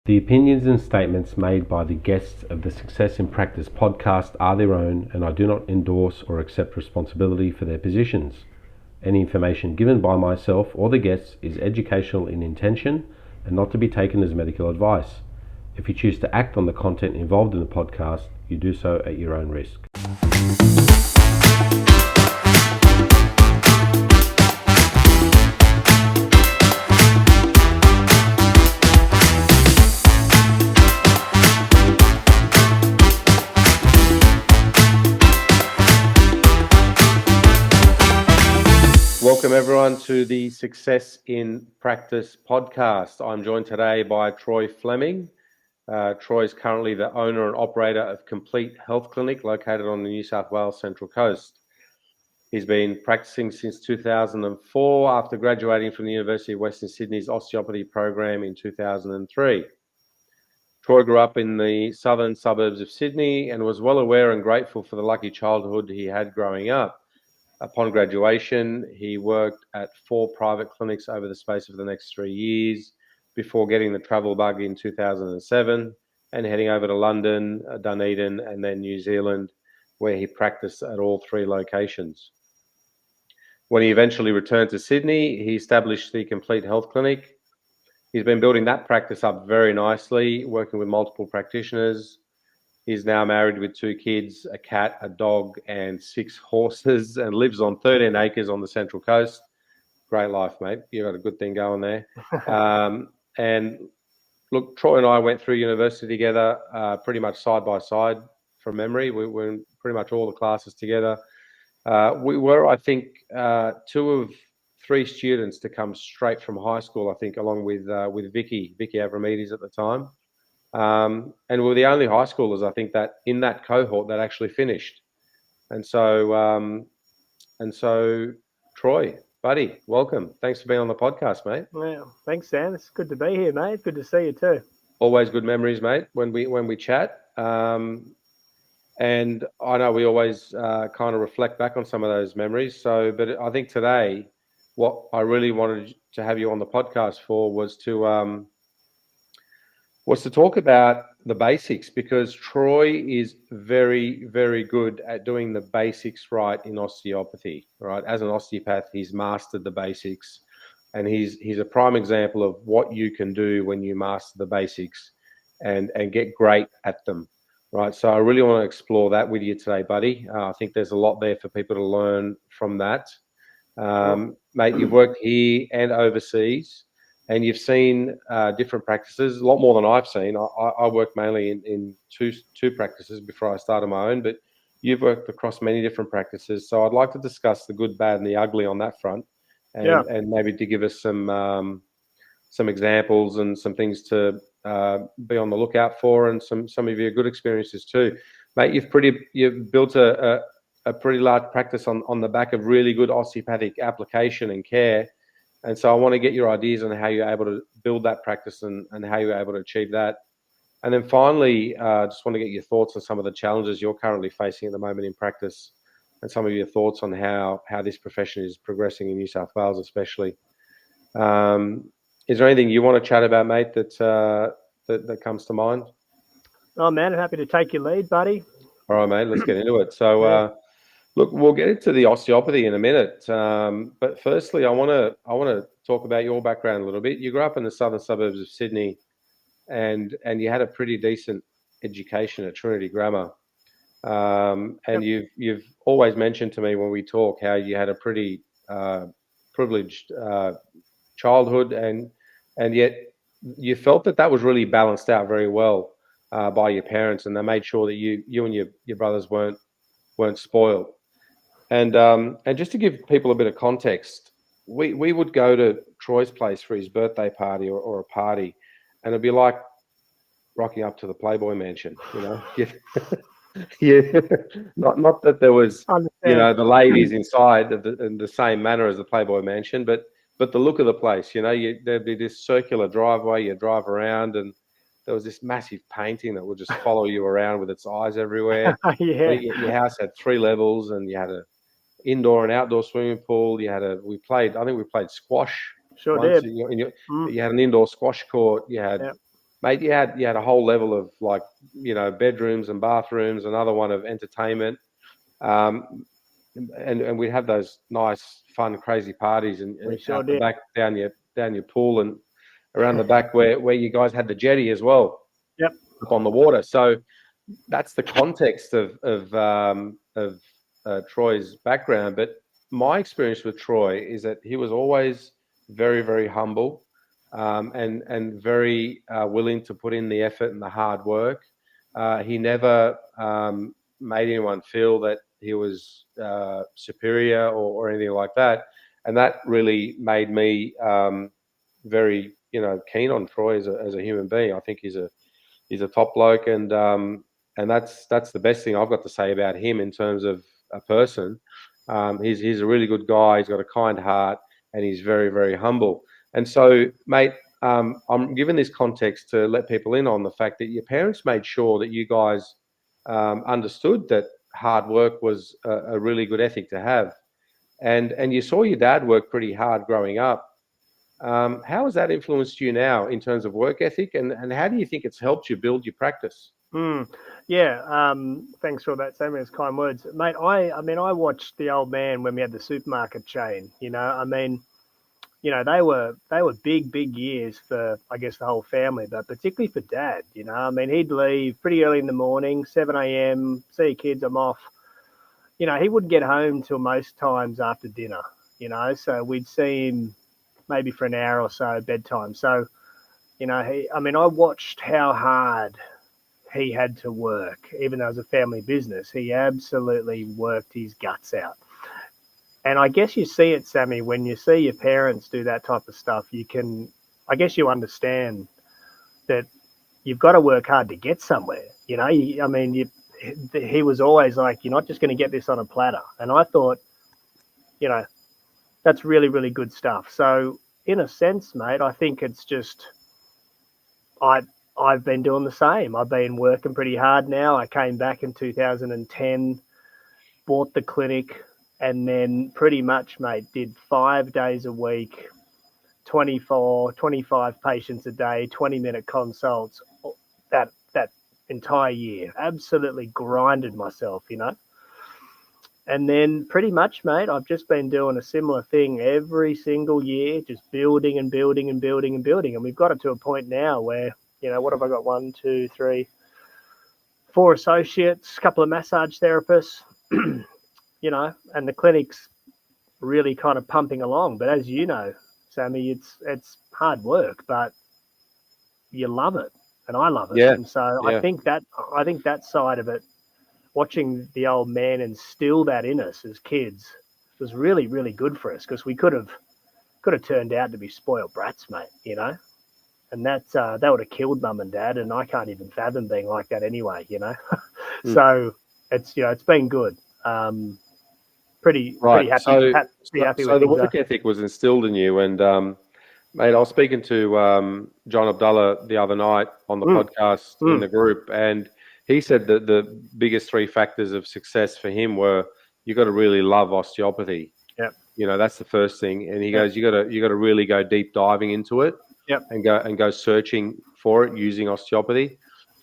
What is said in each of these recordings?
The opinions and statements made by the guests of the Success in Practice podcast are their own, and I do not endorse or accept responsibility for their positions. Any information given by myself or the guests is educational in intention and not to be taken as medical advice. If you choose to act on the content involved in the podcast, you do so at your own risk. Welcome everyone to the Success in Practice podcast. I'm joined today by Troy Fleming. Troy is currently the owner and operator of Complete Health Clinic located on the New South Wales Central Coast. He's been practicing since 2004 after graduating from the University of Western Sydney's Osteopathy program in 2003. Troy grew up in the southern suburbs of Sydney and was well aware and grateful for the lucky childhood he had growing up. Upon graduation, he worked at 4 private clinics over the space of the next 3 years before getting the travel bug in 2007 and heading over to London, Dunedin, and then New Zealand, where he practiced at all 3 locations. When he eventually returned to Sydney, he established the Complete Health Clinic. He's been building that practice up very nicely, working with multiple practitioners. He's now married with 2 kids, a cat, a dog, and 6 horses, and lives on 13 acres on the Central Coast. Great life, mate. You've got a good thing going there. And look, Troy and I went through university together, pretty much side by side from memory. We were in pretty much all the classes together. We were, I think, 2 of 3 students to come straight from high school, I think, along with Vicky Avramedes at the time. And we were the only high schoolers, I think, that in that cohort that actually finished. And so, Troy, buddy, welcome. Thanks for being on the podcast, mate. Well, thanks, Sam. It's good to be here, mate. Good to see you too. Always good memories, mate, when we chat. And I know we always kind of reflect back on some of those memories. So, but I think today, what I really wanted to have you on the podcast for was to talk about the basics, because Troy is very, very good at doing the basics right in osteopathy, right? As an osteopath, he's mastered the basics, and he's a prime example of what you can do when you master the basics and get great at them, right? So I really want to explore that with you today, buddy. I think there's a lot there for people to learn from that. Mate, you've worked here and overseas, and you've seen different practices, a lot more than I've seen. I worked mainly in two practices before I started my own, but you've worked across many different practices. So I'd like to discuss the good, bad, and the ugly on that front, and maybe to give us some examples and some things to be on the lookout for, and some of your good experiences too. Mate, you've built a pretty large practice on the back of really good osteopathic application and care. And so I want to get your ideas on how you're able to build that practice and how you're able to achieve that. And then finally, just want to get your thoughts on some of the challenges you're currently facing at the moment in practice, and some of your thoughts on how this profession is progressing in New South Wales, especially. Is there anything you want to chat about, mate, that comes to mind? Oh, man, I'm happy to take your lead, buddy. All right, mate, let's get into it. So, look, we'll get into the osteopathy in a minute, but firstly, I want to talk about your background a little bit. You grew up in the southern suburbs of Sydney, and you had a pretty decent education at Trinity Grammar, and you've always mentioned to me when we talk how you had a pretty privileged childhood, and yet you felt that was really balanced out very well by your parents, and they made sure that you and your brothers weren't spoiled. And just to give people a bit of context, we would go to Troy's place for his birthday party or a party, and it'd be like rocking up to the Playboy Mansion, you know. Yeah, not that there was, you know, the ladies inside in the same manner as the Playboy Mansion, but the look of the place, you know, there'd be this circular driveway, you drive around, and there was this massive painting that would just follow you around with its eyes everywhere. Yeah. Your house had 3 levels, and you had a indoor and outdoor swimming pool. I think we played squash. Sure once. did. You had an indoor squash court. You had mate, you had a whole level of like, bedrooms and bathrooms, another one of entertainment. And we'd have those nice, fun, crazy parties and We sure out the did. back down your pool and around the back where you guys had the jetty as well. Yep. Up on the water. So that's the context of Troy's background. But my experience with Troy is that he was always very, very humble, and very willing to put in the effort and the hard work. He never made anyone feel that he was superior or anything like that, and that really made me very keen on Troy as a human being. I think he's a top bloke, and that's the best thing I've got to say about him in terms of a person. He's a really good guy. He's got a kind heart, and he's very, very humble. And so, mate, I'm giving this context to let people in on the fact that your parents made sure that you guys understood that hard work was a really good ethic to have, and you saw your dad work pretty hard growing up. How has that influenced you now in terms of work ethic, and how do you think it's helped you build your practice? Yeah. Thanks for that, Sammy. It's kind words, mate. I watched the old man when we had the supermarket chain. They were big years for, I guess, the whole family, but particularly for Dad. He'd leave pretty early in the morning, 7 a.m. See you kids, I'm off. He wouldn't get home till most times after dinner. So we'd see him maybe for an hour or so at bedtime. So, I watched how hard he had to work, even though it was a family business. He absolutely worked his guts out. And I guess you see it, Sammy, when you see your parents do that type of stuff, I guess you understand that you've got to work hard to get somewhere. He was always like, you're not just going to get this on a platter. And I thought, that's really, really good stuff. So in a sense, mate, I think it's just, I've been doing the same. I've been working pretty hard now. I came back in 2010, bought the clinic, and then pretty much, mate, did 5 days a week, 25 patients a day, 20-minute consults, that entire year. Absolutely grinded myself. And then pretty much, mate, I've just been doing a similar thing every single year, just building and building and building and building. And we've got it to a point now where, what have I got? 1, 2, 3, 4 associates, a couple of massage therapists, and the clinic's really kind of pumping along. But as you know, Sammy, it's hard work, but you love it, and I love it. Yeah, And so yeah. I think that side of it, watching the old man instill that in us as kids, was really, really good for us, because we could have turned out to be spoiled brats, mate. And that would have killed mum and dad, and I can't even fathom being like that anyway. So it's been good. Pretty happy. So, Pretty happy so with the things. work ethic was instilled in you, and mate, I was speaking to John Abdullah the other night on the podcast in the group, and he said that the biggest 3 factors of success for him were you got to really love osteopathy. Yep. That's the first thing, and he goes, you got to really go deep diving into it, Yep. and go searching for it using osteopathy.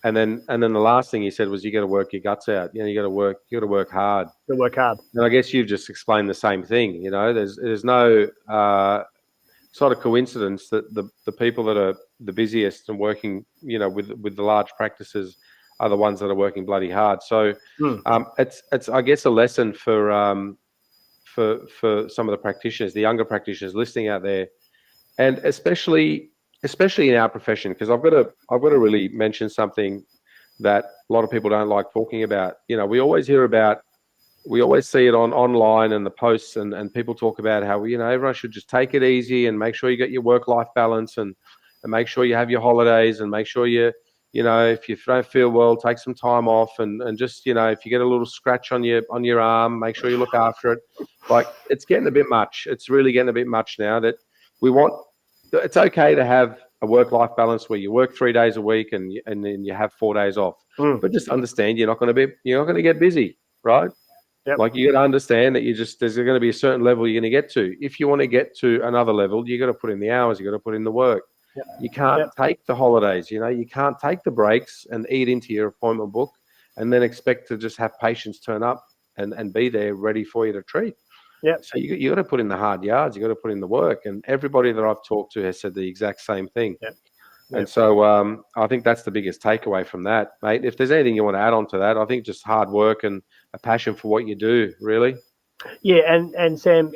And then the last thing he said was you got to work your guts out. You got to work hard. To work hard. And I guess you've just explained the same thing. There's no it's not a coincidence that the people that are the busiest and working, with the large practices are the ones that are working bloody hard. So it's I guess a lesson for some of the practitioners, the younger practitioners listening out there, and especially in our profession, because I've got to really mention something that a lot of people don't like talking about. We always see it online and the posts, and people talk about how everyone should just take it easy and make sure you get your work-life balance, and make sure you have your holidays, and make sure if you don't feel well, take some time off, and just if you get a little scratch on your arm, make sure you look after it. Like, it's getting a bit much. It's really getting a bit much now. That it's okay to have a work-life balance where you work 3 days a week and then you have 4 days off. But just understand you're not going to get busy, right? Yep. Like, you got to understand that there's going to be a certain level you're going to get to. If you want to get to another level, you got to put in the hours, you got to put in the work. You can't take the holidays, you can't take the breaks and eat into your appointment book and then expect to just have patients turn up and be there ready for you to treat. So you got to put in the hard yards, you got to put in the work. And everybody that I've talked to has said the exact same thing. And so I think that's the biggest takeaway from that, mate. If there's anything you want to add on to that, I think just hard work and a passion for what you do, really. Yeah, and Sam,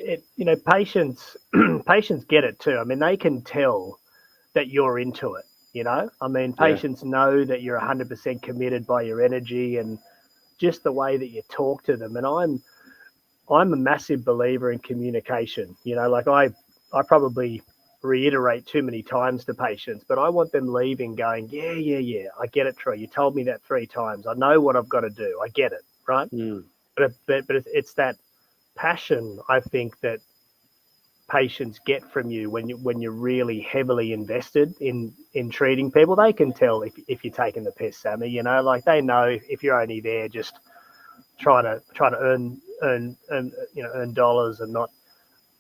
patients patients get it too. I mean, they can tell that you're into it. I mean, patients know that you're 100% committed by your energy and just the way that you talk to them. And I'm a massive believer in communication. Like I probably reiterate too many times to patients, but I want them leaving going, yeah, I get it, Troy. You told me that 3 times. I know what I've got to do. I get it, right? But it's that passion, I think, that patients get from you when you're really heavily invested in treating people. They can tell if you're taking the piss, Sammy. Like they know if you're only there just trying to earn dollars and not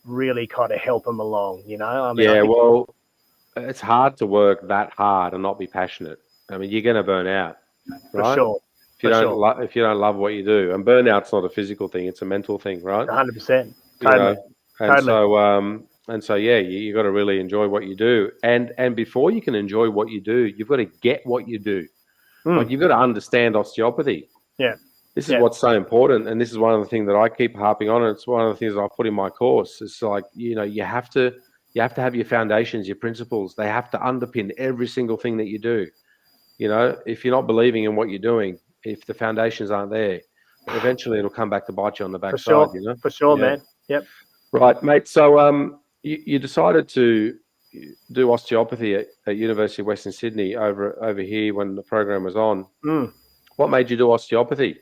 really kind of help them along. I mean, well, it's hard to work that hard and not be passionate. I mean, you're going to burn out, right? For sure. If you don't love what you do, and burnout's not a physical thing; it's a mental thing, right? 100%. Totally. And so, yeah, you got to really enjoy what you do, and before you can enjoy what you do, you've got to get what you do. Like you've got to understand osteopathy. This is what's so important, and this is one of the things that I keep harping on, and it's one of the things that I put in my course. It's like you have to have your foundations, your principles. They have to underpin every single thing that you do. If you're not believing in what you're doing, if the foundations aren't there, eventually it'll come back to bite you on the backside. For sure, man. Yep. Right, mate. So you decided to do osteopathy at University of Western Sydney over here when the program was on. What made you do osteopathy?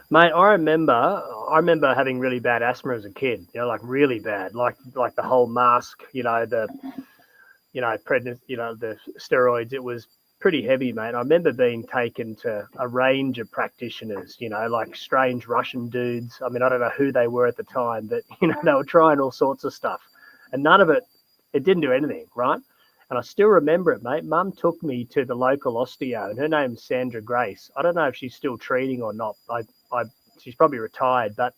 Mate, I remember having really bad asthma as a kid, like really bad, like the whole mask, the steroids. It was pretty heavy, mate. I remember being taken to a range of practitioners, like strange Russian dudes. I mean, I don't know who they were at the time, but, they were trying all sorts of stuff. And none of it didn't do anything, right? And I still remember it, mate. Mum took me to the local osteo, and her name's Sandra Grace. I don't know if she's still treating or not. She's probably retired, but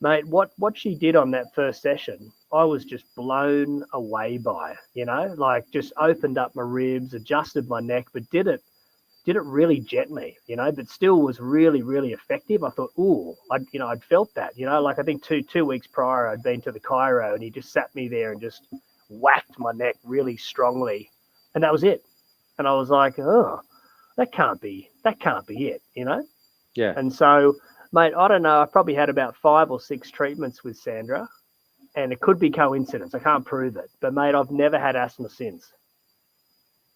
mate, what she did on that first session, I was just blown away by. Like just opened up my ribs, adjusted my neck, but did it really gently, but still was really, really effective. I thought, I'd felt that, like I think two weeks prior I'd been to the chiro and he just sat me there and just whacked my neck really strongly, and that was it. And I was like, oh, that can't be it, Yeah. And so, mate, I don't know, I probably had about 5 or 6 treatments with Sandra, and it could be coincidence. I can't prove it, but mate, I've never had asthma since.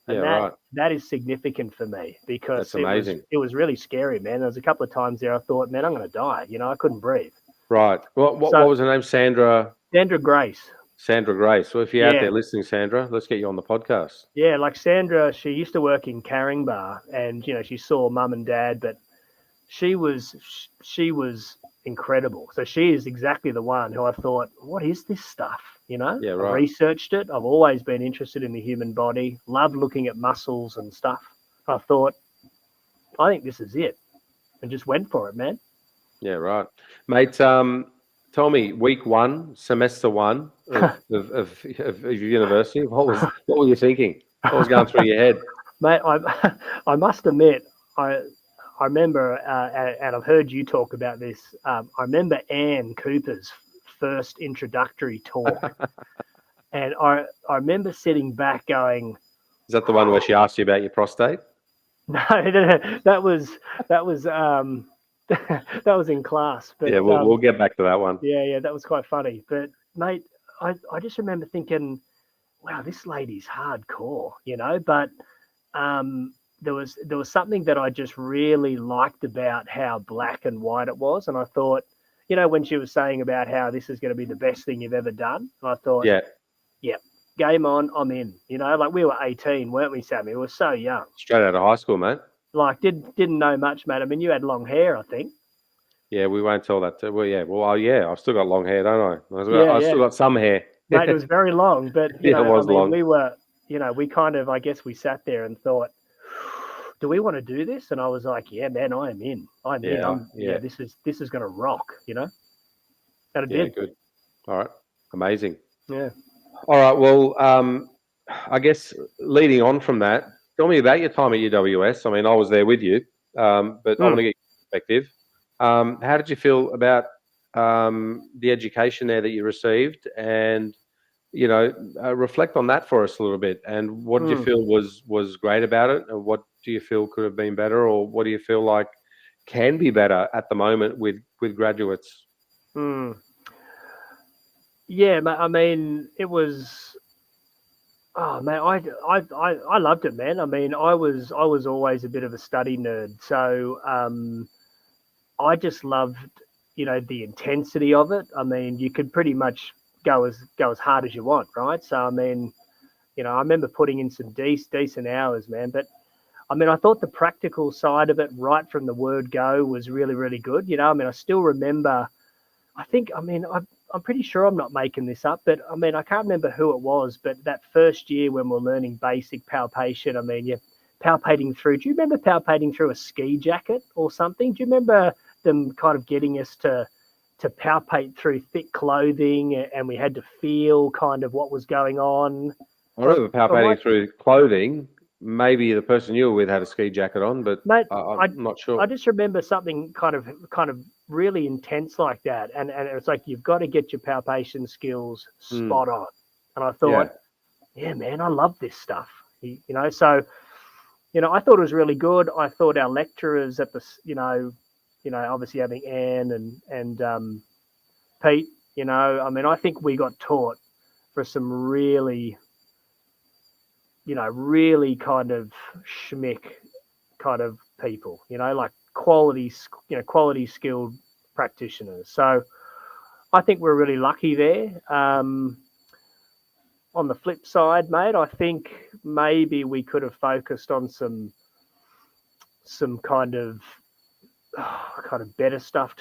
And that is significant for me because it was really scary, man. There was a couple of times there I thought, man, I'm going to die. I couldn't breathe. Right. What was her name? Sandra Grace. Sandra Grace. So if you're out there listening, Sandra, let's get you on the podcast. Yeah, like Sandra, she used to work in Caringbah, and she saw mum and dad, but she was incredible. So she is exactly the one who I thought, what is this stuff? I researched it. I've always been interested in the human body, loved looking at muscles and stuff. I thought, I think this is it, and just went for it, man. Yeah, right, mate. Tell me, week 1, semester 1 of university. What were you thinking? What was going through your head, mate? I must admit, I remember, and I've heard you talk about this. I remember Anne Cooper's first introductory talk, and I remember sitting back going, "Is that the one where she asked you about your prostate?" No, that was that was in class. But yeah, we'll get back to that one. Yeah, that was quite funny. But mate, I just remember thinking, wow, this lady's hardcore, But there was something that I just really liked about how black and white it was, and I thought, when she was saying about how this is going to be the best thing you've ever done, I thought, yeah, game on, I'm in. Like we were 18, weren't we, Sammy? We were so young. Straight out of high school, mate. Like didn't know much, mate. I mean, you had long hair, I think. Yeah, we won't tell that. I've still got long hair, don't I? I've still got some hair. Mate, it was very long, but it was long. we kind of, I guess we sat there and thought, do we want to do this? And I was like, yeah, man, I am in. I'm in. Yeah. This is going to rock, And it Yeah. did. Good. All right. Amazing. Yeah. All right. Well, I guess leading on from that, tell me about your time at UWS. I mean, I was there with you, but I want to get your perspective. How did you feel about the education there that you received, and reflect on that for us a little bit. And what did you feel was great about it, and what do you feel could have been better, or what do you feel like can be better at the moment with graduates? Yeah, I mean, it was. Oh man, I loved it, man. I mean, I was always a bit of a study nerd, so I just loved the intensity of it. I mean, you could pretty much go as hard as you want, right? So I mean, I remember putting in some decent hours, man. But I mean, I thought the practical side of it, right from the word go, was really really good. I mean, I still remember. I'm pretty sure I'm not making this up, but I mean, I can't remember who it was, but that first year when we're learning basic palpation, I mean, you're palpating through. Do you remember palpating through a ski jacket or something? Do you remember them kind of getting us to palpate through thick clothing, and we had to feel kind of what was going on? I remember palpating through clothing. Maybe the person you were with had a ski jacket on, but Mate, I'm not sure. I just remember something kind of really intense like that, and it's like you've got to get your palpation skills spot on. And I thought, yeah, man, I love this stuff. So I thought it was really good. I thought our lecturers at the obviously having Anne and Pete, I mean, I think we got taught for some really really kind of schmick kind of people, like quality skilled practitioners. So I think we're really lucky there. On the flip side, mate, I think maybe we could have focused on some kind of better stuff,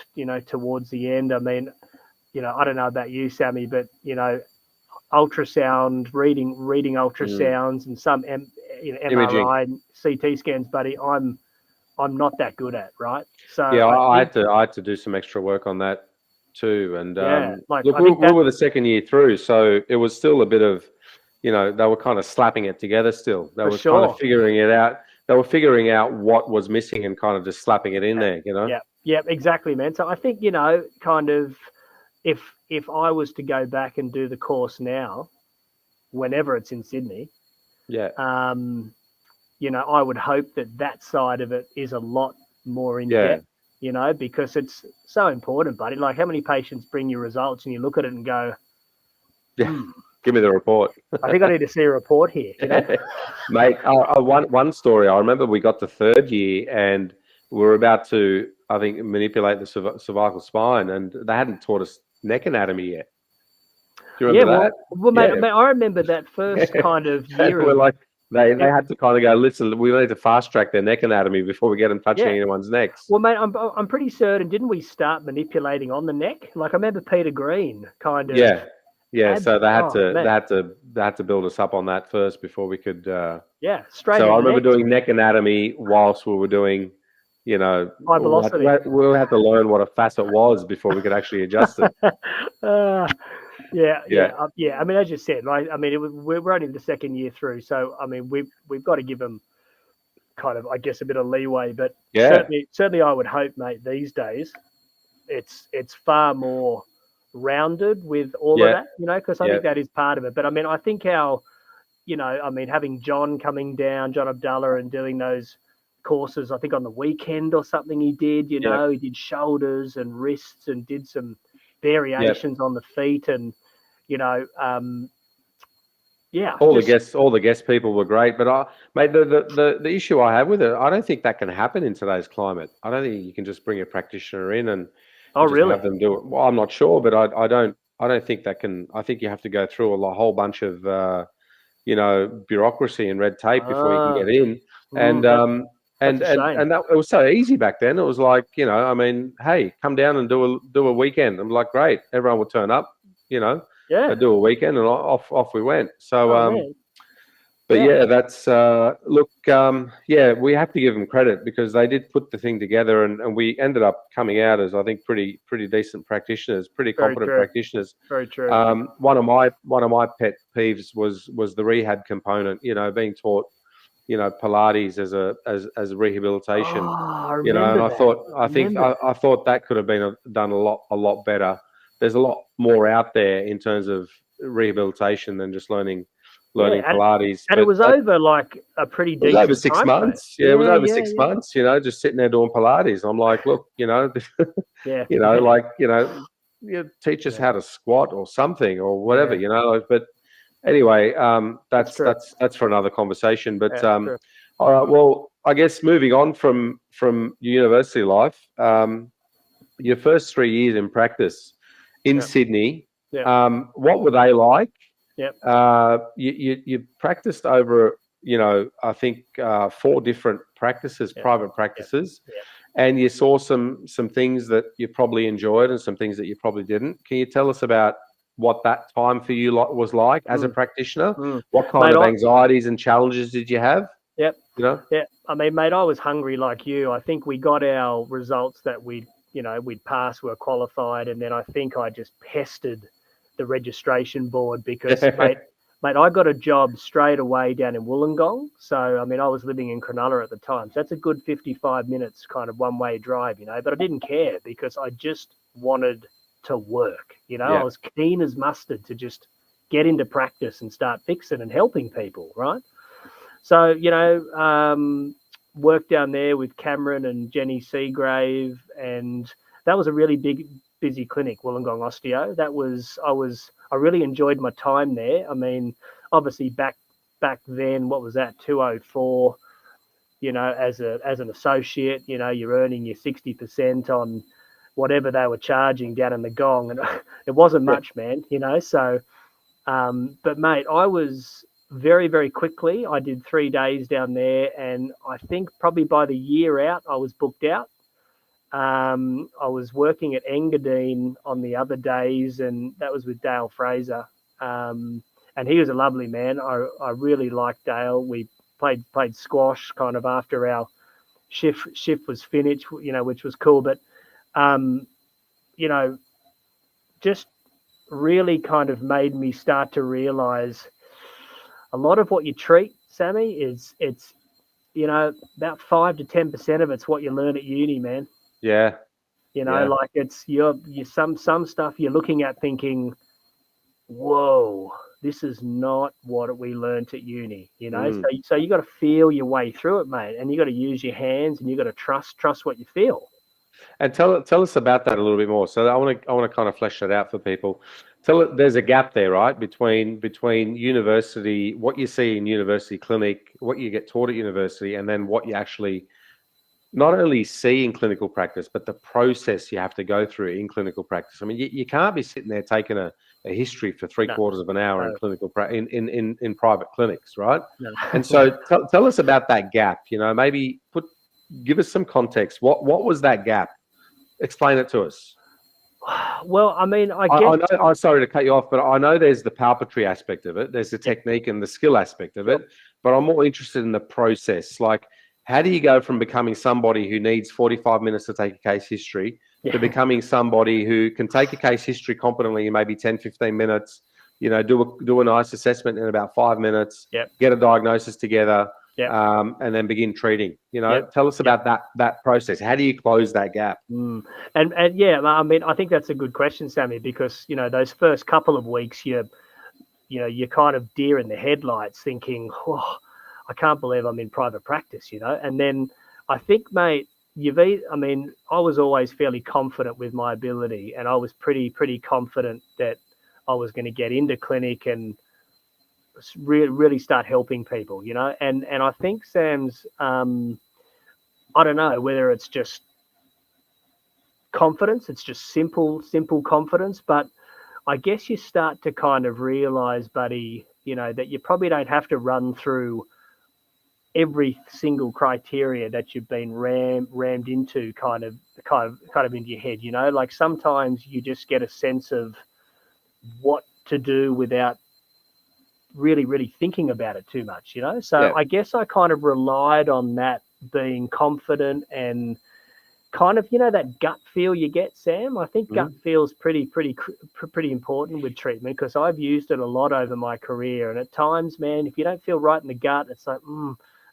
towards the end. I mean, I don't know about you, Sammy, but ultrasound, reading ultrasounds and some MRI and CT scans, buddy, I'm not that good at, right? So yeah, I had to do some extra work on that too. And look, we were the second year through, so it was still a bit of, they were kind of slapping it together still. They were kind of figuring it out. They were figuring out what was missing and kind of just slapping it in there, Yeah, exactly, man. So I think, kind of if I was to go back and do the course now, whenever it's in Sydney, I would hope that side of it is a lot more in depth, because it's so important, buddy. Like, how many patients bring you results and you look at it and go, give me the report. I think I need to see a report here, Mate. One story. I remember we got to third year and we were about to, I think, manipulate the cervical spine, and they hadn't taught us neck anatomy yet. Do you remember that? Well, mate, I remember that first kind of year. We're like, they had to kind of go, listen, we need to fast track their neck anatomy before we get them touching anyone's necks. Well, mate, I'm pretty certain, didn't we start manipulating on the neck? Like, I remember Peter Green kind of. Yeah. So they had to build us up on that first before we could. Straight. So I remember doing neck anatomy whilst we were doing. High velocity. We'll have to learn what a facet was before we could actually adjust it. Yeah. I mean, as you said, right? I mean, we're only the second year through, so I mean, we've got to give them kind of, I guess, a bit of leeway. But certainly, I would hope, mate, these days, it's far more rounded with all of that, because I think that is part of it. But I mean, I think having John coming down, John Abdullah, and doing those courses, I think on the weekend or something he did, he did shoulders and wrists and did some variations on the feet, and all the guest people were great. But mate, the issue I have with it, I don't think that can happen in today's climate. I don't think you can just bring a practitioner in and really have them do it. Well, I'm not sure, but I don't think that can. I think you have to go through a whole bunch of bureaucracy and red tape before you can get in. And that, it was so easy back then. It was like, I mean, hey, come down and do a weekend. I'm like, great. Everyone would turn up, I'd do a weekend, and off we went. So, But yeah, that's look. Yeah, we have to give them credit because they did put the thing together, and we ended up coming out as, I think, pretty decent practitioners, pretty Very competent true. practitioners. Very true. One of my pet peeves was the rehab component. Being taught Pilates as rehabilitation. Oh, I And remember I that. thought I think I thought that could have been done a lot better. There's a lot more out there in terms of rehabilitation than just learning Yeah, Pilates. and it But was over like a pretty it was over decent six time frame. months. Yeah, it was Yeah, over yeah, 6 months. Just sitting there doing Pilates. I'm like, look, yeah, like teach us yeah. how to squat or something or whatever. Yeah, But anyway, that's that's true. that's for another conversation. But Yeah, true. all right, well, I guess moving on from university life, your first 3 years in practice in Yeah, Sydney, yeah, what were they like? yeah, You practiced over, I think 4 different practices, yeah, private yeah, practices, yeah. and you saw some things that you probably enjoyed and some things that you probably didn't. Can you tell us about what that time for you was like as a Mm, practitioner? mm. What kind Mate, of anxieties and challenges did you have? yep, You know? yeah. I mean, mate, I was hungry like you. I think we got our results that we'd passed, were qualified, and then I think I just pestered the registration board because, mate, I got a job straight away down in Wollongong. So, I mean, I was living in Cronulla at the time. So that's a good 55 minutes kind of one-way drive, but I didn't care because I just wanted to work. I Yeah. was keen as mustard to just get into practice and start fixing and helping people, right? So, worked down there with Cameron and Jenny Seagrave, and that was a really busy clinic, Wollongong Osteo. I really enjoyed my time there. I mean, obviously back then, what was that, 204? As an associate, you're earning your 60% on whatever they were charging down in the gong, and it wasn't much, man. So but mate, I was very, very quickly. I did 3 days down there, and I think probably by the year out, I was booked out. I was working at Engadine on the other days, and that was with Dale Fraser. And he was a lovely man. I really liked Dale. We played squash kind of after our shift was finished, which was cool. But um, you know, just really kind of made me start to realize a lot of what you treat, Sammy, it's about 5 to 10% of it's what you learn at uni, man. Yeah. Yeah. Like it's you some stuff you're looking at thinking, whoa, this is not what we learned at uni. Mm. So you got to feel your way through it, mate, and you got to use your hands, and you got to trust what you feel. And tell us about that a little bit more. So I want to kind of flesh that out for people. There's a gap there, right, between university, what you see in university clinic, what you get taught at university, and then what you actually not only see in clinical practice, but the process you have to go through in clinical practice. I mean, you can't be sitting there taking a history for three No, quarters of an hour in no, clinical in private clinics, right? no. And so tell us about that gap. Maybe give us some context. What was that gap? Explain it to us. Well, I mean, I I, guess. I know. I'm sorry to cut you off, but I know there's the palpatory aspect of it. There's the Yeah, technique and the skill aspect of sure. it. But I'm more interested in the process. Like, how do you go from becoming somebody who needs 45 minutes to take a case history to Yeah, becoming somebody who can take a case history competently in maybe 10, 15 minutes? Do a nice assessment in about 5 minutes. yeah, Get a diagnosis together. yeah, And then begin treating. yeah. Tell us Yeah. about that process. How do you close that gap? And yeah, I mean, I think that's a good question, Sammy, because those first couple of weeks, you're kind of deer in the headlights, thinking, "Oh, I can't believe I'm in private practice," And then I think, mate, I mean, I was always fairly confident with my ability, and I was pretty confident that I was going to get into clinic and really start helping people, And I think Sam's, I don't know whether it's just confidence. It's just simple confidence. But I guess you start to kind of realize, buddy, that you probably don't have to run through every single criteria that you've been rammed into kind of into your head. Like sometimes you just get a sense of what to do without really thinking about it too much, you know. So Yeah. I guess I kind of relied on that, being confident and kind of, you know, that gut feel you get, Sam. I think gut feel's pretty important with treatment, because I've used it a lot over my career. And at times, man, if you don't feel right in the gut, it's like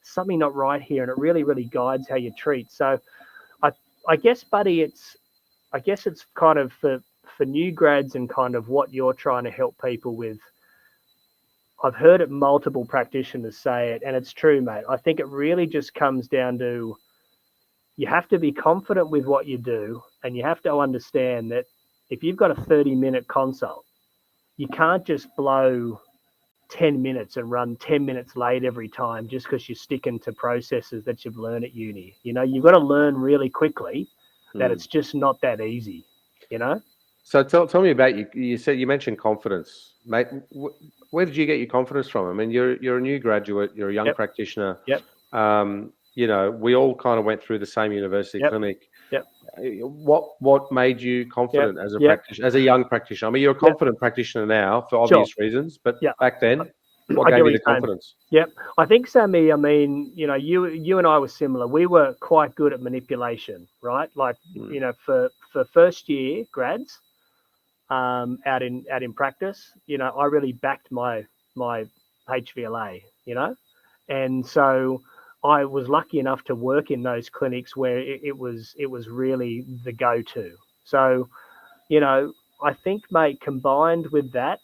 something not right here, and it really guides how you treat. So I guess, buddy, it's kind of for new grads and kind of what you're trying to help people with. I've heard it multiple practitioners say it, and it's true, mate. I think it really just comes down to, you have to be confident with what you do, and you have to understand that if you've got a 30-minute consult, you can't just blow 10 minutes and run 10 minutes late every time just because you're sticking to processes that you've learned at uni. You know, you've got to learn really quickly that it's just not that easy, you know? So tell me about you mentioned confidence, mate. Where did you get your confidence from? I mean, you're a new graduate, you're a young Yep. practitioner. Yep. You know, we all kind of went through the same university Yep. clinic. Yep. What made you confident as a Yep. practitioner, as a young practitioner? I mean, you're a confident practitioner now for obvious reasons, but back then, what I get gave you what the you're saying. confidence? Yep. I think, Sammy, I mean, you know, you and I were similar. We were quite good at manipulation, right? Like, you know, for first year grads, out in practice, you know, I really backed my HVLA, you know, and so I was lucky enough to work in those clinics where it was really the go-to. So, you know, I think, mate, combined with that,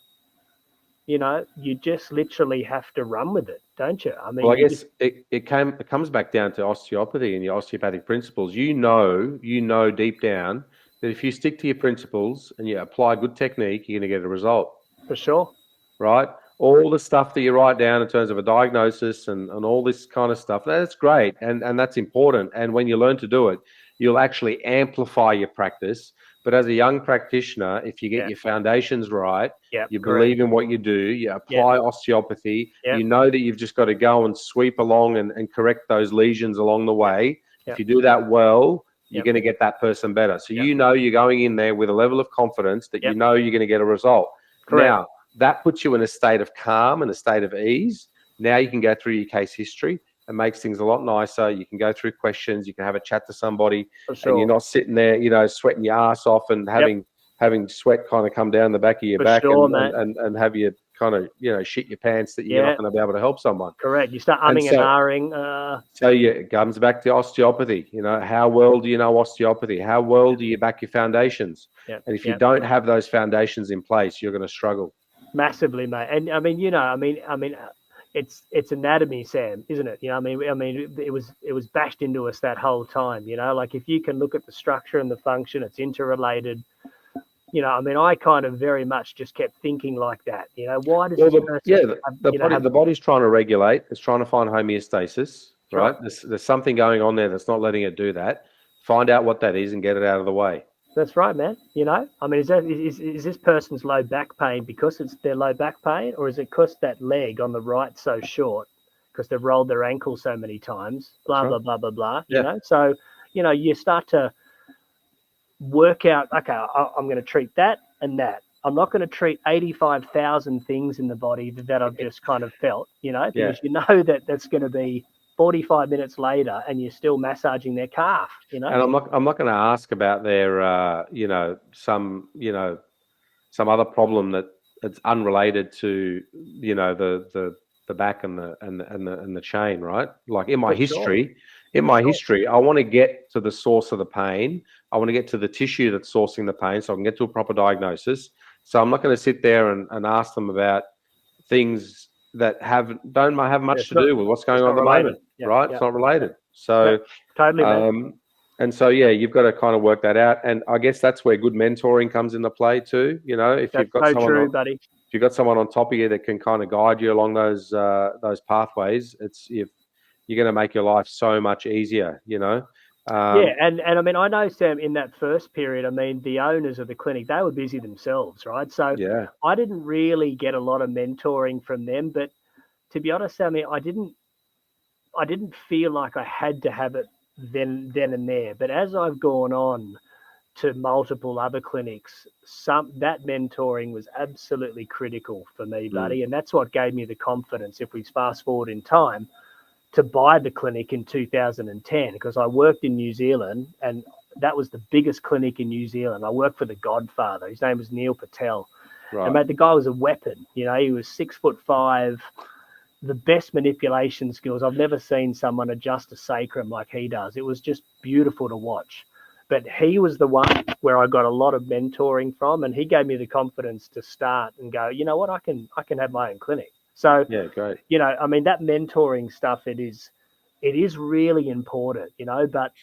you know, you just literally have to run with it, don't you? I mean, Well, I guess it comes back down to osteopathy and your osteopathic principles. You know deep down that if you stick to your principles and you apply good technique, you're going to get a result. For sure. Right? All the stuff that you write down in terms of a diagnosis and all this kind of stuff, that's great and that's important. And when you learn to do it, you'll actually amplify your practice. But as a young practitioner, if you get your foundations right, you believe in what you do, you apply osteopathy, you know that you've just got to go and sweep along and correct those lesions along the way. If you do that well, you're going to get that person better. So you know you're going in there with a level of confidence that you know you're going to get a result. Correct. Now, that puts you in a state of calm and a state of ease. Now you can go through your case history. It makes things a lot nicer. You can go through questions. You can have a chat to somebody, and you're not sitting there, you know, sweating your ass off and having sweat kind of come down the back of your back and have you kind of, you know, shit your pants that you're not going to be able to help someone. Correct. You start umming and ahhing. So it comes back to osteopathy. You know, how well do you know osteopathy? How well do you back your foundations? And if you don't have those foundations in place, you're going to struggle. Massively, mate. And I mean, you know, I mean, it's anatomy, Sam, isn't it? You know, I mean, it was bashed into us that whole time. You know, like if you can look at the structure and the function, it's interrelated. You know, I mean, I kind of very much just kept thinking like that. You know, why does this person the body's trying to regulate. It's trying to find homeostasis, right? There's something going on there that's not letting it do that. Find out what that is and get it out of the way. That's right, man. You know, I mean, is this person's low back pain because it's their low back pain, or is it because that leg on the right so short because they've rolled their ankle so many times? Blah blah blah blah blah. You know, so you know, you start to work out. Okay, I'm going to treat that and that. I'm not going to treat 85,000 things in the body that I've just kind of felt. You know, because you know that that's going to be 45 minutes later and you're still massaging their calf, you know. And I'm not going to ask about their you know, some other problem that it's unrelated to, you know, the back and the chain, right? Like in my history, I want to get to the source of the pain. I want to get to the tissue that's sourcing the pain so I can get to a proper diagnosis. So I'm not going to sit there and ask them about things that don't have much to do with what's going on at the moment, right? It's not related. So totally. And so you've got to kind of work that out. And I guess that's where good mentoring comes into play too. You know, if you've got someone buddy. If you've got someone on top of you that can kind of guide you along those pathways, you're going to make your life so much easier. You know. And I mean, I know, Sam, in that first period, I mean, the owners of the clinic, they were busy themselves, right? So I didn't really get a lot of mentoring from them. But to be honest, Sammy, I didn't feel like I had to have it then and there. But as I've gone on to multiple other clinics, that mentoring was absolutely critical for me, buddy. And that's what gave me the confidence, if we fast forward in time, to buy the clinic in 2010, because I worked in New Zealand, and that was the biggest clinic in New Zealand. I worked for the Godfather. His name was Neil Patel. Right. And mate, the guy was a weapon. You know, he was 6'5", the best manipulation skills. I've never seen someone adjust a sacrum like he does. It was just beautiful to watch. But he was the one where I got a lot of mentoring from, and he gave me the confidence to start and go, you know what, I can have my own clinic. So, yeah, great. You know, I mean, that mentoring stuff, it is really important, you know, but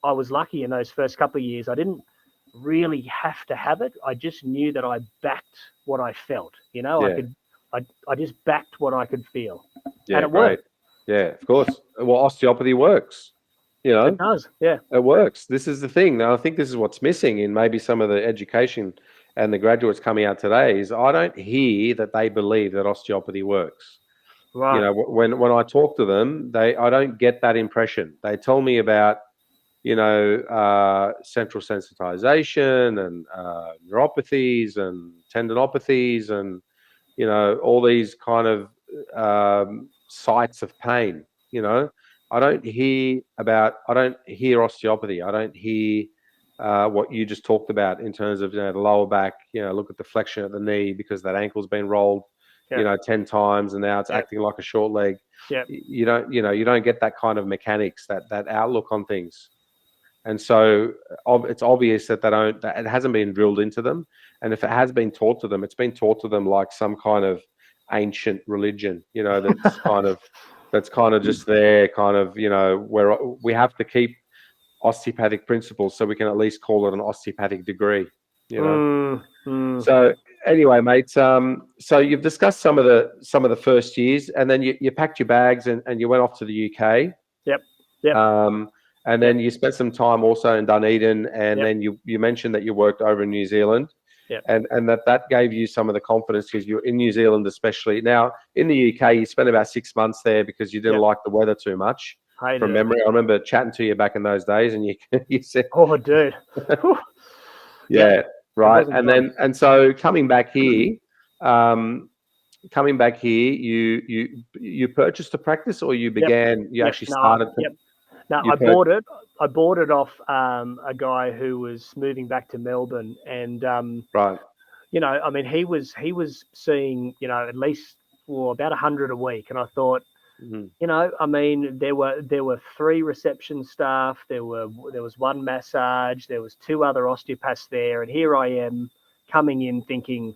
I was lucky in those first couple of years. I didn't really have to have it. I just knew that I backed what I felt, you know. Yeah. I just backed what I could feel. Yeah, and it great. worked. Yeah, of course. Well, osteopathy works. You know, It does. Yeah. it works. This is the thing. Now, I think this is what's missing in maybe some of the education and the graduates coming out today is I don't hear that they believe that osteopathy works. Right. You know, when I talk to them, I don't get that impression. They tell me about, you know, central sensitization and neuropathies and tendinopathies and, you know, all these kind of sites of pain. You know, I don't hear osteopathy. I don't hear what you just talked about in terms of, you know, the lower back. You know, look at the flexion at the knee because that ankle's been rolled, you know, 10 times and now it's acting like a short leg. Yeah. You don't get that kind of mechanics, that outlook on things. And so it's obvious that that it hasn't been drilled into them. And if it has been taught to them, it's been taught to them like some kind of ancient religion, you know, that's kind of just there, kind of, you know, where we have to keep osteopathic principles so we can at least call it an osteopathic degree, you know. So anyway, mate, so you've discussed some of the first years, and then you packed your bags and you went off to the UK. Yep. And then you spent some time also in Dunedin, and then you mentioned that you worked over in New Zealand, and that gave you some of the confidence because you're in New Zealand, especially. Now in the UK, you spent about 6 months there because you didn't like the weather too much. From memory, I remember chatting to you back in those days, and you said, "Oh, dude, yeah, right." And so coming back here, you purchased a practice, or you began? You actually started. No, I bought it. I bought it off a guy who was moving back to Melbourne, and right. You know, I mean, he was seeing, you know, at least about 100 a week, and I thought, you know, I mean, there were 3 reception staff, there was 1 massage, there was 2 other osteopaths there, and here I am coming in thinking,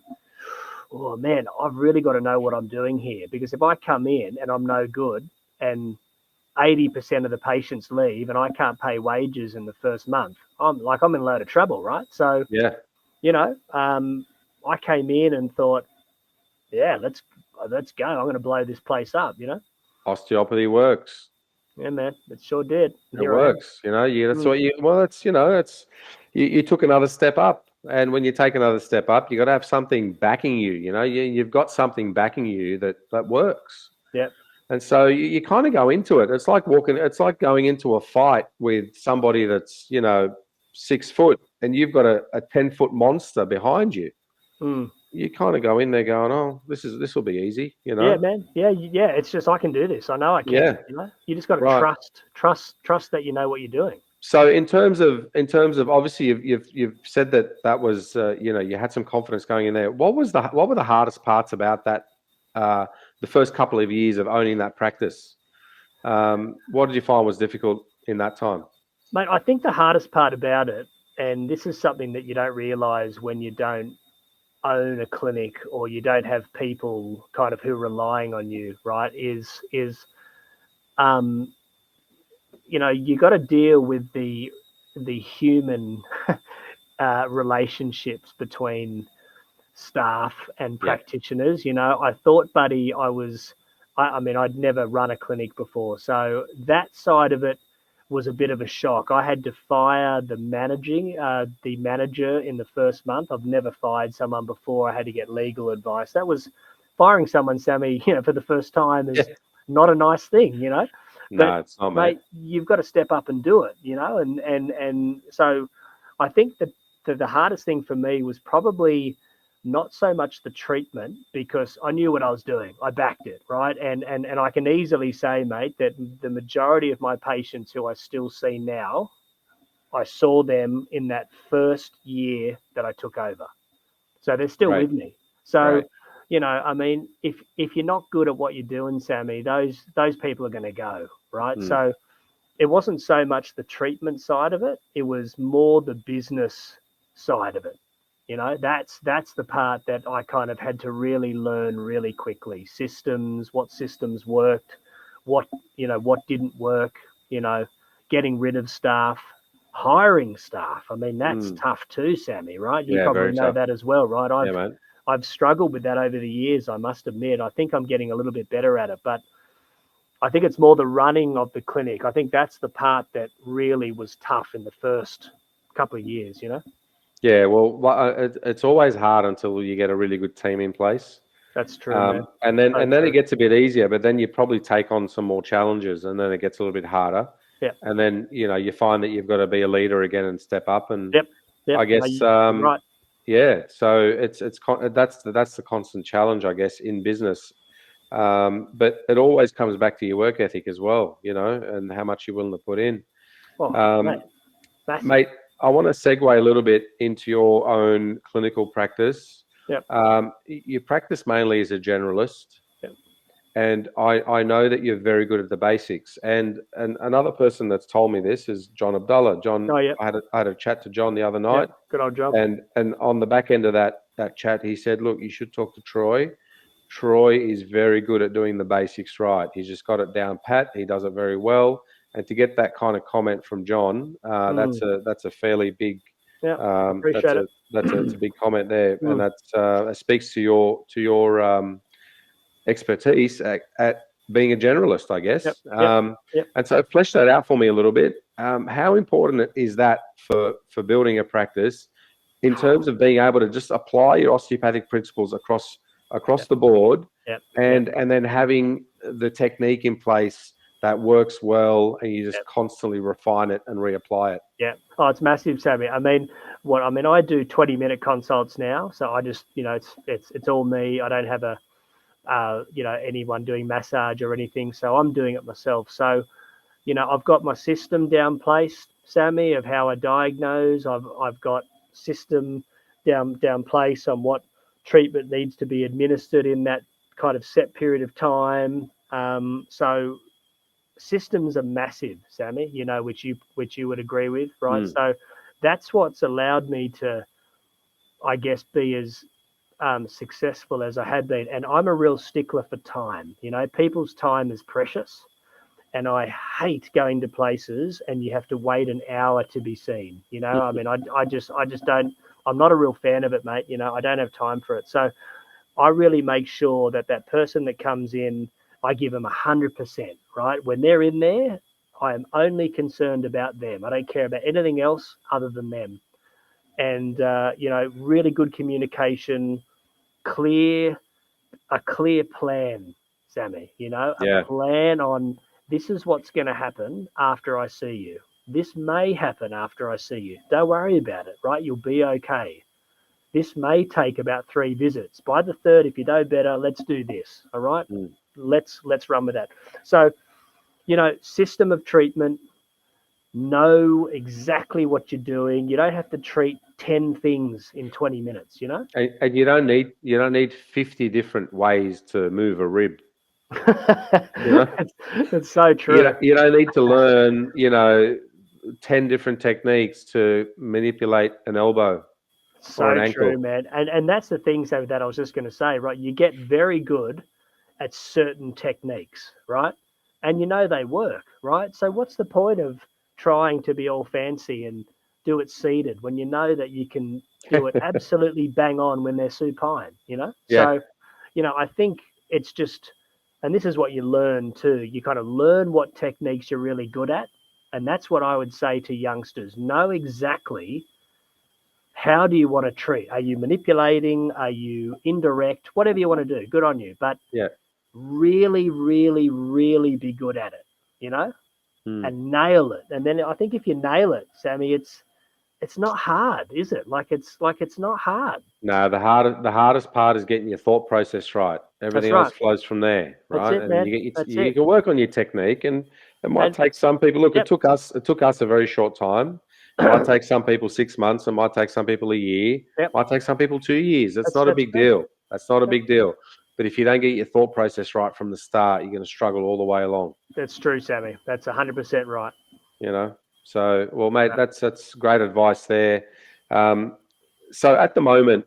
oh man, I've really got to know what I'm doing here, because if I come in and I'm no good and 80% of the patients leave and I can't pay wages in the first month, I'm in a load of trouble, right? So, you know, I came in and thought, yeah, let's go. I'm going to blow this place up, you know. Osteopathy works. Yeah, man, it sure did. It works, you know. That's what you. Well, it's, you know, it's you took another step up, and when you take another step up, you got to have something backing you. You know, you've got something backing you that works. Yeah. And so you kind of go into it. It's like going into a fight with somebody that's, you know, 6 foot, and you've got a 10-foot monster behind you. You kind of go in there going, oh, this will be easy, you know. Yeah, man. Yeah. It's just, I can do this. I know I can. Yeah. You know, you just got to trust that you know what you're doing. So in terms of obviously you've said that was you know, you had some confidence going in there. What were the hardest parts about that? The first couple of years of owning that practice, what did you find was difficult in that time? Mate, I think the hardest part about it, and this is something that you don't realize when you don't own a clinic or you don't have people kind of who are relying on you, right, is you know, you got to deal with the human relationships between staff and practitioners. You know, I thought, buddy, I mean, I'd never run a clinic before, so that side of it was a bit of a shock. I had to fire the manager in the first month. I've never fired someone before. I had to get legal advice. That was firing someone, Sammy, you know, for the first time is not a nice thing, you know. No, it's not, mate. You've got to step up and do it, you know, and so I think that the hardest thing for me was probably not so much the treatment, because I knew what I was doing. I backed it, right? And I can easily say, mate, that the majority of my patients who I still see now, I saw them in that first year that I took over. So they're still Right. with me. So, Right. you know, I mean, if you're not good at what you're doing, Sammy, those people are going to go, right? So it wasn't so much the treatment side of it, it was more the business side of it. You know, that's the part that I kind of had to really learn really quickly. Systems, what systems worked, what, you know, what didn't work, you know, getting rid of staff, hiring staff. I mean, that's tough too, Sammy, right? You Yeah, probably very know tough. that as well, right? Yeah, mate. I've struggled with that over the years, I must admit. I think I'm getting a little bit better at it, but I think it's more the running of the clinic. I think that's the part that really was tough in the first couple of years, you know? Yeah, well, it's always hard until you get a really good team in place. That's true, man. And then So it true. gets a bit easier, but then you probably take on some more challenges, and then it gets a little bit harder. Yeah. And then, you know, you find that you've got to be a leader again and step up. And Yep. I No, guess, you're right. yeah. So that's the constant challenge, I guess, in business. But it always comes back to your work ethic as well, you know, and how much you're willing to put in. Oh, Um, massive. Mate, I want to segue a little bit into your own clinical practice. Yep. You practice mainly as a generalist. Yep. And I know that you're very good at the basics. And another person that's told me this is John Abdullah. John, Oh, yep. I had a chat to John the other Yep. night, Good old job. and on the back end of that chat, he said, "Look, you should talk to Troy. Troy is very good at doing the basics right. He's just got it down pat. He does it very well." And to get that kind of comment from John, that's a fairly big. Yeah, appreciate it. That's a big comment there, and that speaks to your expertise at being a generalist, I guess. Yep. And so flesh that out for me a little bit. How important is that for building a practice in terms of being able to just apply your osteopathic principles across the board, and then having the technique in place that works well, and you just constantly refine it and reapply it? Yeah. Oh, it's massive, Sammy. I mean, I do 20-minute consults now, so I just, you know, it's all me. I don't have you know, anyone doing massage or anything, so I'm doing it myself. So, you know, I've got my system down placed, Sammy, of how I diagnose. I've got system down place on what treatment needs to be administered in that kind of set period of time. So systems are massive, Sammy, you know, which you would agree with, right? So that's what's allowed me to, I guess, be as successful as I had been. And I'm a real stickler for time. You know, people's time is precious, and I hate going to places and you have to wait an hour to be seen. You know, I mean, I just don't. I'm not a real fan of it, mate. You know, I don't have time for it. So I really make sure that person that comes in, I give them 100%, right? When they're in there, I am only concerned about them. I don't care about anything else other than them. And, you know, really good communication, a clear plan, Sammy, you know, a plan on this is what's going to happen after I see you. This may happen after I see you. Don't worry about it, right? You'll be okay. This may take about 3 visits. By the third, if you know better, let's do this. All right. Let's run with that. So, you know, system of treatment, know exactly what you're doing. You don't have to treat 10 things in 20 minutes, you know? And you don't need 50 different ways to move a rib. You know? It's so true. You don't need to learn, you know, 10 different techniques to manipulate an elbow or an So ankle. true, man. And that's the thing, so that I was just going to say, right? You get very good at certain techniques, right? And you know they work, right? So what's the point of trying to be all fancy and do it seated when you know that you can do it absolutely bang on when they're supine, you know? Yeah. So, you know, I think it's just, and this is what you learn too. You kind of learn what techniques you're really good at. And that's what I would say to youngsters. Know exactly how do you want to treat. Are you manipulating? Are you indirect? Whatever you want to do, good on you. But really, really, really be good at it, you know, and nail it. And then I think if you nail it, Sammy, it's not hard, is it? It's not hard. No, the hardest part is getting your thought process right. That's Everything right. else flows from there, That's right? it, And then man. That's you it. can work on your technique, and it might And take some people. Look, yep, it took us a very short time. It might take some people 6 months. It might take some people a year. It yep. might take some people 2 years. That's not a That's big true. deal. That's not a Yep. big deal. But if you don't get your thought process right from the start, you're going to struggle all the way along. That's true, Sammy. That's 100% right. You know. So, well, mate, Yeah. that's great advice there. Um, so at the moment,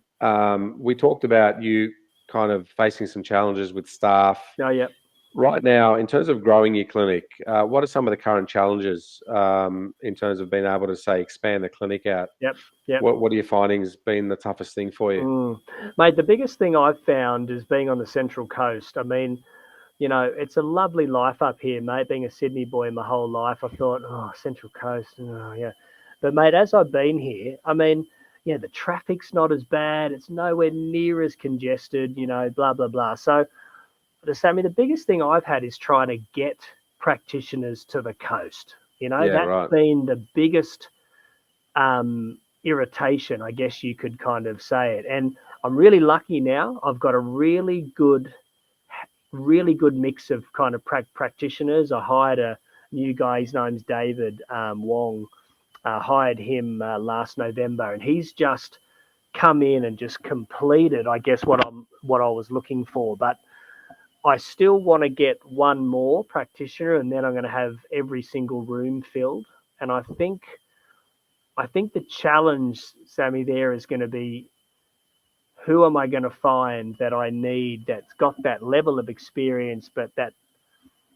we talked about you kind of facing some challenges with staff. Oh, yep. Right now, in terms of growing your clinic, what are some of the current challenges in terms of being able to, say, expand the clinic out? Yep. Yep. What are your findings been the toughest thing for you? Mate, the biggest thing I've found is being on the Central Coast. I mean, it's a lovely life up here, mate. Being a Sydney boy my whole life, I thought, oh, Central Coast, oh, yeah. But, mate, as I've been here, I mean, yeah, the traffic's not as bad. It's nowhere near as congested, blah, blah, blah. So, Sammy, the biggest thing I've had is trying to get practitioners to the coast. Yeah, That's right. been the biggest irritation, I guess you could kind of say it. And I'm really lucky now. I've got a really good mix of kind of practitioners. I hired a new guy. His name's David Wong. Hired him last November, and he's just come in and just completed, I guess, what I was looking for. But I still want to get one more practitioner, and then I'm going to have every single room filled. And I think the challenge, Sammy, there is going to be, who am I going to find that I need that's got that level of experience, but that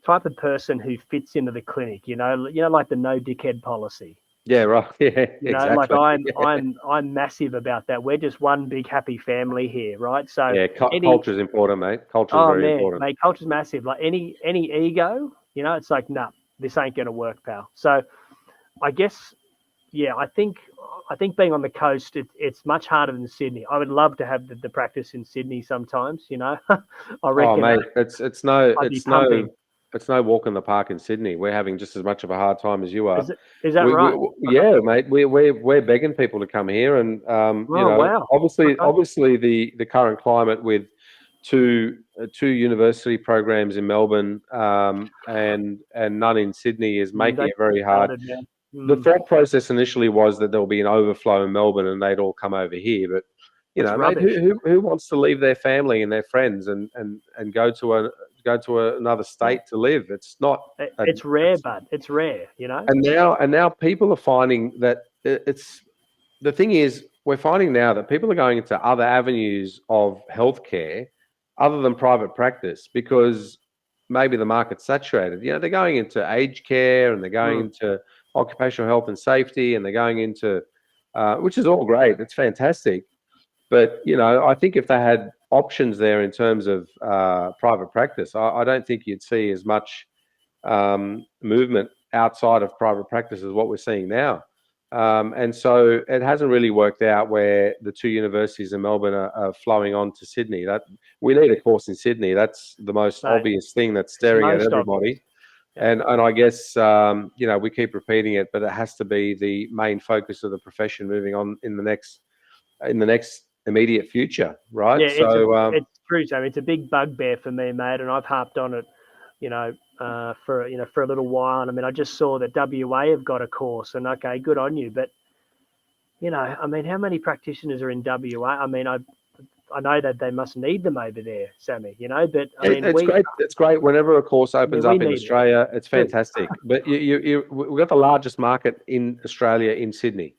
type of person who fits into the clinic, like the no dickhead policy. Yeah, right. Yeah, Like exactly. I'm massive about that. We're just one big happy family here, right? So Yeah, culture is important, mate. Culture is oh very man, important. mate, culture's massive. Like any ego, it's like, nah, this ain't gonna work, pal. So I guess, yeah, I think being on the coast, it's much harder than Sydney. I would love to have the practice in Sydney sometimes. I Oh, reckon mate, I'd be pumping. it's no walk in the park in Sydney. We're having just as much of a hard time as you are. Is that right? Okay. Yeah, mate, we're begging people to come here, and Oh wow. Okay. obviously the current climate with two university programs in Melbourne and none in Sydney is making They it very hard. started, man. The thought process initially was that there'll be an overflow in Melbourne and they'd all come over here, but It's mate, rubbish. who wants to leave their family and their friends and go to another state to live? It's not. It's rare, but it's rare. And now people are finding that it's the thing is we're finding now that people are going into other avenues of healthcare other than private practice because maybe the market's saturated. They're going into aged care and they're going into occupational health and safety and they're going into which is all great. It's fantastic. But I think if they had options there in terms of private practice, I don't think you'd see as much movement outside of private practice as what we're seeing now. And so it hasn't really worked out where the two universities in Melbourne are flowing on to Sydney. That we need a course in Sydney. That's the most obvious thing that's staring at everybody. Yeah. And I guess we keep repeating it, but it has to be the main focus of the profession moving on in the next immediate future, right? Yeah, So it's true, Jamie. It's a big bugbear for me, mate, and I've harped on it, for a little while. And I mean, I just saw that WA have got a course, and okay, good on you. But I mean, how many practitioners are in WA? I mean, I know that they must need them over there, Sammy. But I mean, it's great. It's great whenever a course opens up in Australia. It's fantastic. But we've got the largest market in Australia in Sydney,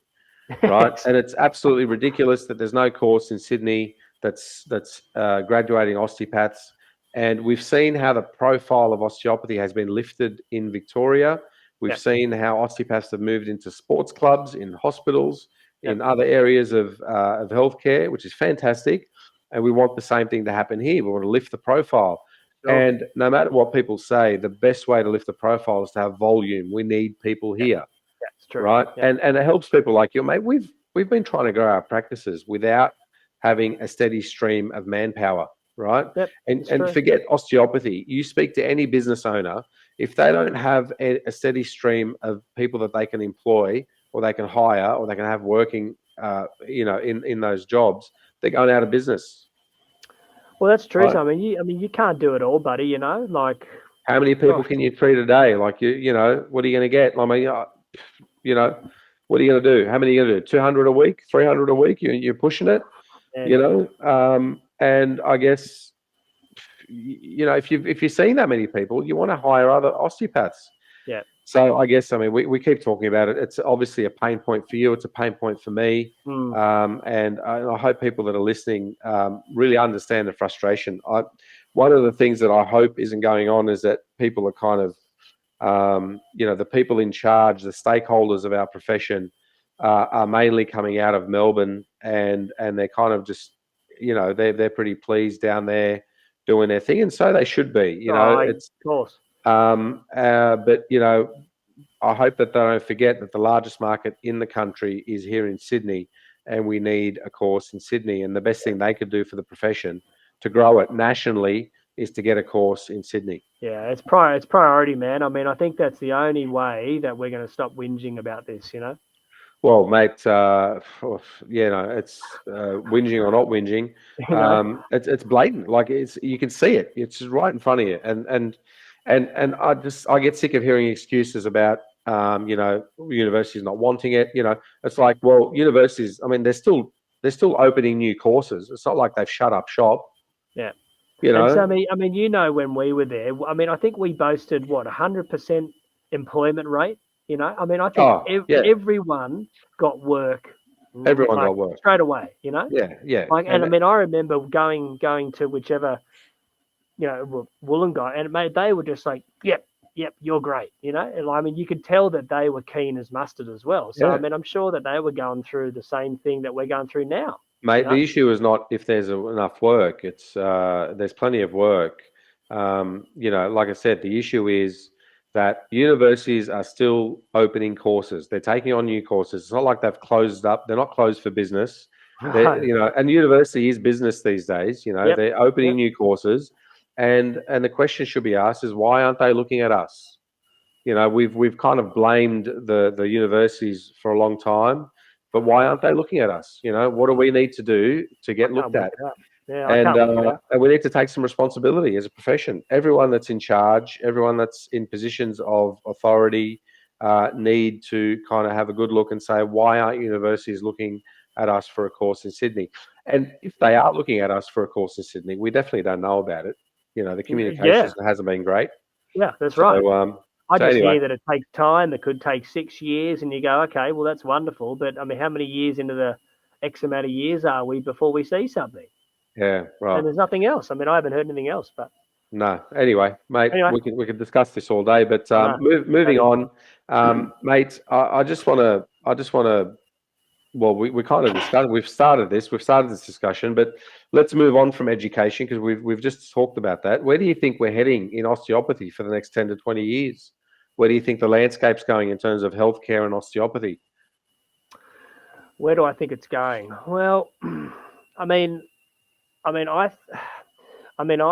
right? And it's absolutely ridiculous that there's no course in Sydney that's graduating osteopaths. And we've seen how the profile of osteopathy has been lifted in Victoria. We've seen how osteopaths have moved into sports clubs, in hospitals, in other areas of healthcare, which is fantastic. And we want the same thing to happen here. We want to lift the profile. Sure. And no matter what people say, the best way to lift the profile is to have volume. We need people here. That's true. Right. Yeah. And it helps people like you, mate. We've been trying to grow our practices without having a steady stream of manpower. Right. Yep, and forget osteopathy. You speak to any business owner, if they don't have a steady stream of people that they can employ or they can hire, or they can have working, in those jobs, they're going out of business. Well, that's true. Right? So, you can't do it all, buddy. Like, How many people gosh, can you treat a day? Like what are you going to get? I mean, what are you going to do? How many are you going to do? 200 a week, 300 a week? You're pushing it, man. And I guess if you're seeing that many people, you want to hire other osteopaths. Yeah. So I guess, I mean, we keep talking about it. It's obviously a pain point for you. It's a pain point for me. Mm. And I hope people that are listening really understand the frustration. One of the things that I hope isn't going on is that people are kind of, the people in charge, the stakeholders of our profession, are mainly coming out of Melbourne, and they're kind of just, they're pretty pleased down there doing their thing, and so they should be. Of course. But I hope that they don't forget that the largest market in the country is here in Sydney, and we need a course in Sydney. And the best thing they could do for the profession to grow it nationally is to get a course in Sydney. Yeah, it's priority, man. I mean, I think that's the only way that we're going to stop whinging about this. Well, mate, it's whinging or not whinging. It's blatant. Like you can see it. It's just right in front of you. And I get sick of hearing excuses about universities not wanting it. It's like, well, universities. I mean, they're still opening new courses. It's not like they've shut up shop. Yeah. And so, when we were there, I think we boasted 100% employment rate. I think everyone got work. Everyone got work straight away. Yeah. I remember going to whichever, Wollongong, and mate, they were just like, yep, you're great. And you could tell that they were keen as mustard as well. So I'm sure that they were going through the same thing that we're going through now. Mate, the issue is not if there's enough work. It's there's plenty of work. Like I said, the issue is that universities are still opening courses. They're taking on new courses. It's not like they've closed up. They're not closed for business. And university is business these days. They're opening new courses, and the question should be asked is, why aren't they looking at us? We've kind of blamed the universities for a long time. But why aren't they looking at us? What do we need to do to get looked at? And we need to take some responsibility as a profession. Everyone that's in charge, everyone that's in positions of authority, need to kind of have a good look and say, why aren't universities looking at us for a course in Sydney? And if they are looking at us for a course in Sydney, we definitely don't know about it. The communication hasn't been great. Yeah, that's right. I just hear that it takes time. It could take 6 years, and you go, okay, well, that's wonderful. But, how many years into the X amount of years are we before we see something? Yeah, right. And there's nothing else. I haven't heard anything else. But no. Anyway, mate, we can discuss this all day. But moving on, mate, I just want to. Well, we kind of discussed. We've started this discussion, but let's move on from education, because we've just talked about that. Where do you think we're heading in osteopathy for the next 10 to 20 years? Where do you think the landscape's going in terms of healthcare and osteopathy? Where do I think it's going? Well, I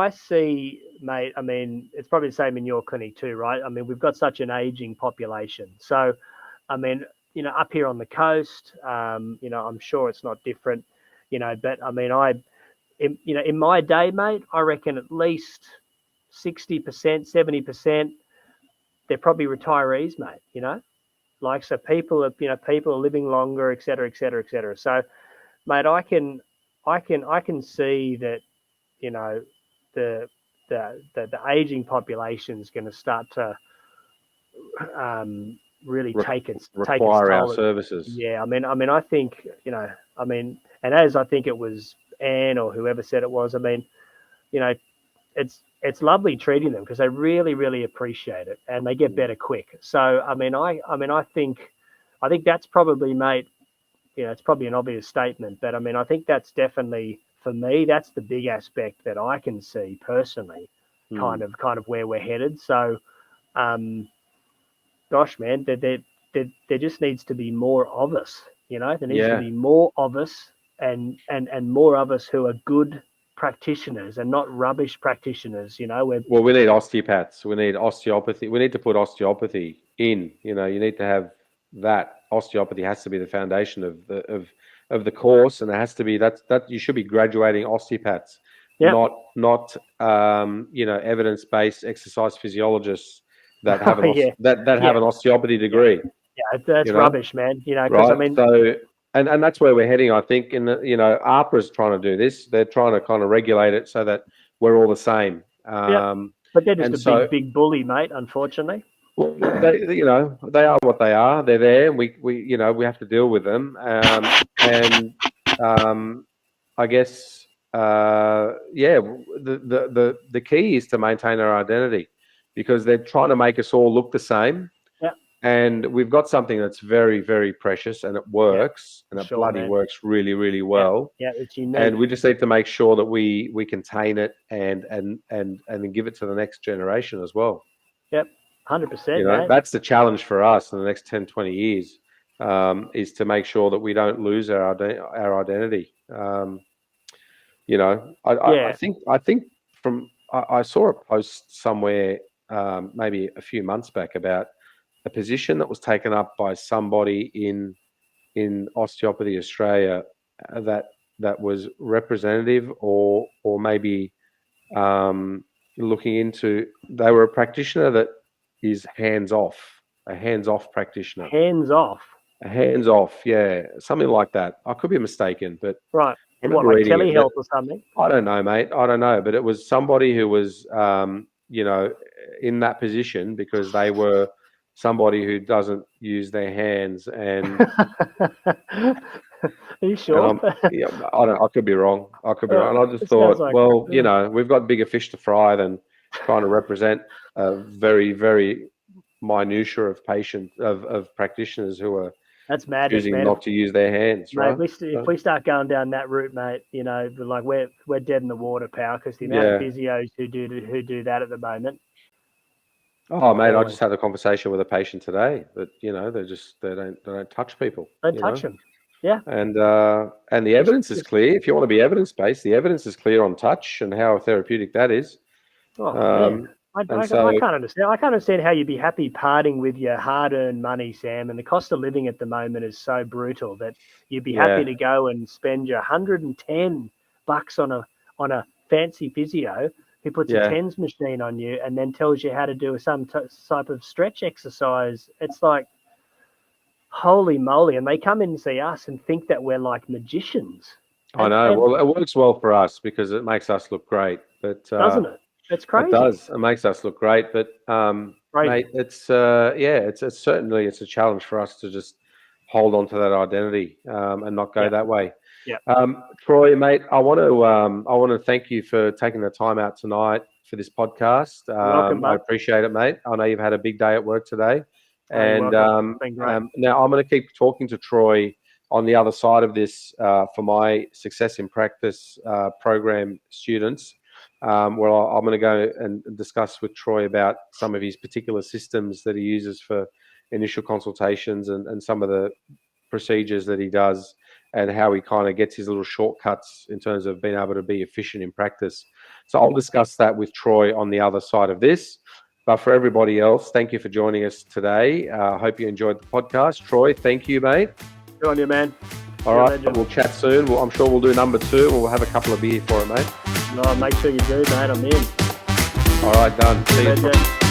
see, mate. It's probably the same in your clinic too, right? We've got such an aging population, so up here on the coast, I'm sure it's not different, but in my day, mate, I reckon at least 60%, 70%, they're probably retirees, mate, so people are living longer, et cetera, et cetera, et cetera. So, mate, I can see that, the aging population is going to start to, really require our services. Yeah, I think, and as I think it was Anne or whoever said it was, it's lovely treating them because they really, really appreciate it and they get better quick. So, I think that's probably, mate, it's probably an obvious statement, but I think that's definitely, for me, that's the big aspect that I can see personally, kind of where we're headed. So, gosh, man, there just needs to be more of us. There needs to be more of us, and more of us who are good practitioners and not rubbish practitioners. Well, we need osteopaths. We need osteopathy. We need to put osteopathy in. You need to have that osteopathy has to be the foundation of the course, and it has to be that you should be graduating osteopaths, Yep. not evidence-based exercise physiologists that have Oh, yeah. have an osteopathy degree. Yeah, that's rubbish, man. Because Right. I mean, So, and that's where we're heading, I think. In the, ARPA's trying to do this. They're trying to kind of regulate it so that we're all the same. but they're just and big bully, mate. Unfortunately. well, they are what they are. They're there, and we have to deal with them. And I guess, the key is to maintain our identity, because they're trying to make us all look the same. Yeah. And we've got something that's very, very precious, and it works, and it bloody works really, really well. Yeah, it's unique. And we just need to make sure that we contain it and give it to the next generation as well. Yep, 100%. That's the challenge for us in the next 10, 20 years, is to make sure that we don't lose our identity. I think I saw a post somewhere, maybe a few months back, about a position that was taken up by somebody in Osteopathy Australia, that was representative, or maybe looking into. They were a practitioner that is a hands-off practitioner. Hands off, yeah, something like that. I could be mistaken, but right. What, like telehealth or something? I don't know, mate. I don't know, but it was somebody who was, in that position because they were somebody who doesn't use their hands. And are you sure? I could be wrong. And I just thought, we've got bigger fish to fry than trying to represent a very, very minutiae of practitioners who are choosing not to use their hands. Mate, right? if we start going down that route, mate, like we're dead in the water, pal. Because the amount of physios who do that at the moment. Oh, mate, I just had a conversation with a patient today that they don't touch people. Don't touch them. Yeah. And the evidence is clear. If you want to be evidence-based, the evidence is clear on touch and how therapeutic that is. I can't understand. I can't understand how you'd be happy parting with your hard-earned money, Sam. And the cost of living at the moment is so brutal that you'd be happy to go and spend your $110 on a fancy physio who puts a TENS machine on you and then tells you how to do some type of stretch exercise. It's like, holy moly! And they come in and see us and think that we're like magicians. I know. Well, it works well for us because it makes us look great. But doesn't it? It's crazy. It does. It makes us look great, but mate, it's certainly a challenge for us to just hold on to that identity and not go that way. Yeah. Troy, mate, I want to thank you for taking the time out tonight for this podcast. Welcome, I appreciate it, mate. I know you've had a big day at work today, and now I'm going to keep talking to Troy on the other side of this for my Success in Practice program students. Where I'm going to go and discuss with Troy about some of his particular systems that he uses for initial consultations and some of the procedures that he does and how he kind of gets his little shortcuts in terms of being able to be efficient in practice. So I'll discuss that with Troy on the other side of this. But for everybody else, thank you for joining us today. I hope you enjoyed the podcast. Troy, thank you, mate. Good on you, man. All right, we'll chat soon. I'm sure we'll do number 2 and we'll have a couple of beers for it, mate. No, make sure you do, mate. I'm in. All right, done. See you.